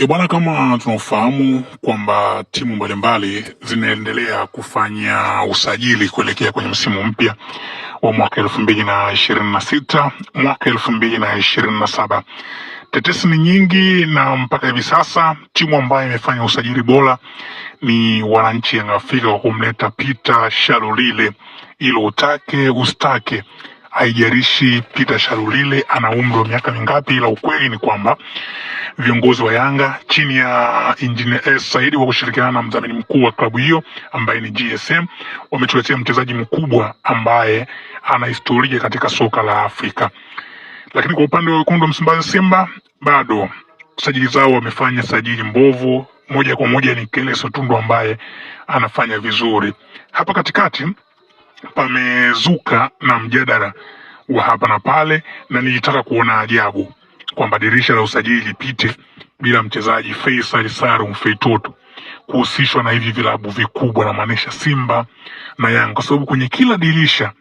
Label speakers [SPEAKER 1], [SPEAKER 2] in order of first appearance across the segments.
[SPEAKER 1] Bwana, kama tunaofahamu kwamba timu mbalimbali zinaendelea kufanya usajili kuelekea kwenye msimu mpya wa mwaka 2026 mwaka 2027. Tetesi ni nyingi na mpaka hivi sasa timu ambayo imefanya usajili bora ni wananchi Young Afrika kwa kumleta Peter Shalulile, ilo utake ustake haijarishi Peter Shalulile ana umri wa miaka mingapi, ila ukweli ni kwamba viongozi wa Yanga chini ya Engineer Saidi kwa kushirikiana na mdhamini mkuu wa klabu hiyo ambaye ni GSM wametuletea mchezaji mkubwa ambaye ana historia katika soka la Afrika. Lakini kwa upande wa wekundu wa Msimbazi Simba, bado sajili zao wamefanya sajili mbovu. Moja kwa moja ni Kele Sotundu ambaye anafanya vizuri. Hapa katikati pamezuka na mjadala wa hapa na pale, na nilitaka kuona ajabu kwamba dirisha la usajili lipite bila mchezaji Faisal Salum Feitoto kuhusishwa na hivi vilabu vikubwa, na maanisha Simba na Yanga, kwa sababu kwenye kila dirisha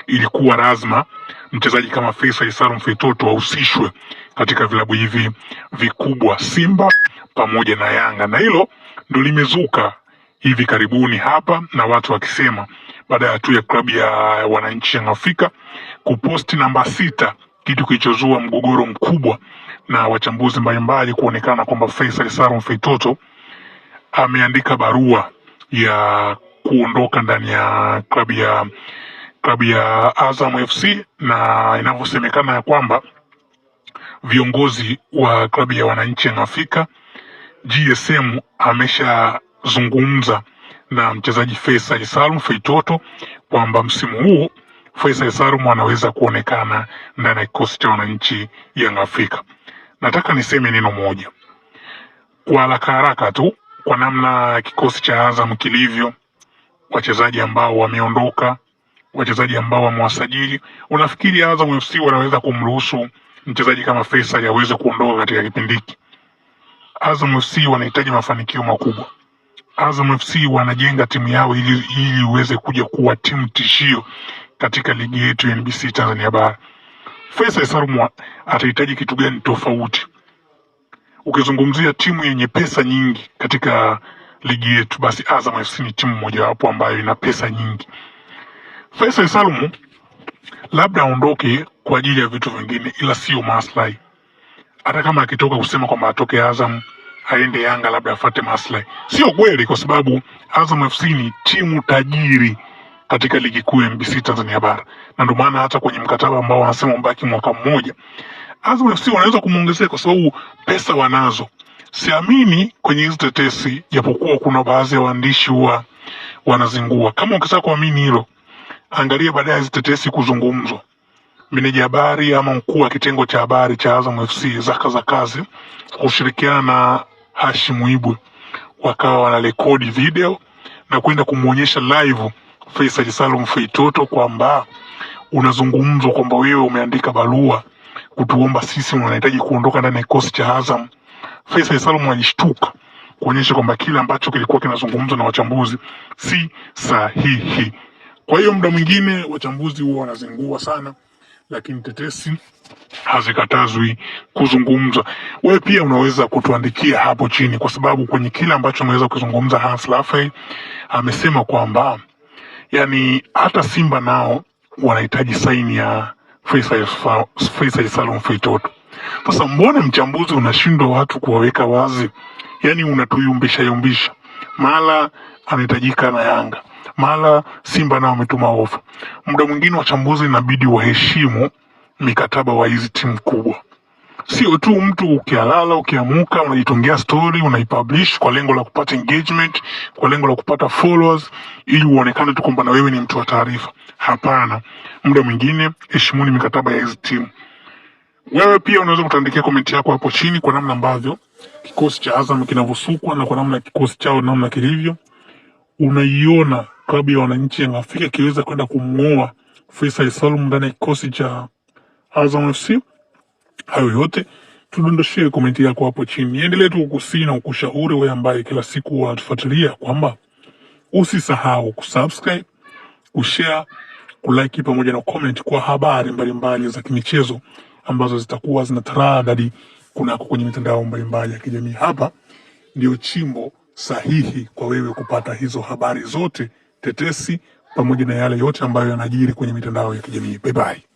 [SPEAKER 1] ilikuwa lazima mchezaji kama Faisal Salum Feitoto ahusishwe katika vilabu hivi vikubwa, Simba pamoja na Yanga, na hilo ndio limezuka hivi karibuni hapa, na watu wakisema baada ya tu ya klabu ya wananchi Young Afrika kuposti namba 6, kitu kilichozua mgogoro mkubwa na wachambuzi mbalimbali kuonekana kwamba Faisal Salum Feitoto ameandika barua ya kuondoka ndani ya klabu ya Azam FC, na inavyosemekana ya kwamba viongozi wa klabu ya wananchi Young Afrika GSM ameshazungumza na mchezaji Faisal Salum Feitoto kwamba msimu huu Faisal Salum anaweza kuonekana ndani ya kikosi cha wananchi Young Afrika. Nataka niseme neno moja kwa haraka tu, kwa namna kikosi cha Azam kilivyo, wachezaji ambao wameondoka, wachezaji ambao wamewasajili, unafikiri Azam FC wanaweza kumruhusu mchezaji kama Faisal aweze kuondoka katika kipindi hiki? Azam FC wanahitaji mafanikio makubwa. Azam FC wanajenga timu yao ili iweze kuja kuwa timu tishio katika ligi yetu ya NBC Tanzania Bara. Faisal Salum atahitaji kitu gani tofauti? Ukizungumzia timu yenye pesa nyingi katika ligi yetu, basi Azam FC ni timu mojawapo ambayo ina pesa nyingi. Faisal Salum labda aondoke kwa ajili ya vitu vingine, ila sio maslahi. Hata kama akitoka kusema kwamba atoke Azam aende Yanga labda afate maslahi, sio kweli, kwa sababu Azam FC ni timu tajiri katika ligi kuu ya NBC Tanzania Bara, na ndio maana hata kwenye mkataba ambao wanasema mbaki mwaka mmoja, Azam FC wanaweza kumuongezea kwa sababu pesa wanazo. Siamini kwenye hizo tetesi, japokuwa kuna baadhi ya waandishi wanazingua. Kama ukitaka kuamini hilo, angalia baadaye hizo tetesi kuzungumzwa, meneja habari ama mkuu wa kitengo cha habari cha Azam FC Zaka Zakazi kushirikiana na Hashim Ibwe wakawa wanarekodi video na kwenda kumuonyesha live Faisal Salum Feitoto kwamba unazungumzwa kwamba wewe umeandika barua kutuomba sisi unahitaji kuondoka ndani ya kikosi cha Azam. Faisal Salum alishtuka kuonyesha kwamba kile ambacho kilikuwa kinazungumzwa na wachambuzi si sahihi. Kwa hiyo muda mwingine wachambuzi huwa wanazingua sana, lakini tetesi hazikatazwi kuzungumzwa. Wewe pia unaweza kutuandikia hapo chini, kwa sababu kwenye kile ambacho ameweza kuzungumza Hans Lafay amesema kwamba yani hata Simba nao wanahitaji saini ya Faisal Salum Feitoto. Sasa mbona mchambuzi unashindwa watu kuwaweka wazi? Yani unatuyumbisha, mara anahitajika na Yanga, mara Simba nao wametuma ofa. Muda mwingine wachambuzi inabidi waheshimu mikataba wa hizi timu kubwa. Sio tu mtu ukialala ukiamuka unajitongea story unaipublish kwa lengo la kupata engagement, kwa lengo la kupata followers ili uonekane tu kwamba na wewe ni mtu wa taarifa. Hapana, muda mwingine heshimuni mikataba ya hizi timu. Wewe pia unaweza kutuandikia comment yako hapo chini kwa namna ambavyo kikosi cha Azam kinavyosukwa na kwa namna kikosi chao namna kilivyo. Unaiona klabu ya wananchi Young Afrika kiweza kwenda kumuoa Faisal Salum ndani ya kikosi cha Azam FC? Hayo yote tudondoshie komenti yako hapo chini. Niendelee tu kukusii na kukushauri wewe ambaye kila siku unatufuatilia kwamba usisahau kusubscribe, kushare, kulike pamoja na comment kwa habari mbalimbali za kimichezo ambazo zitakuwa zinataradadi kunako kwenye mitandao mbalimbali ya kijamii. Hapa ndio chimbo sahihi kwa wewe kupata hizo habari zote tetesi pamoja na yale yote ambayo yanajiri kwenye mitandao ya kijamii. Bye bye.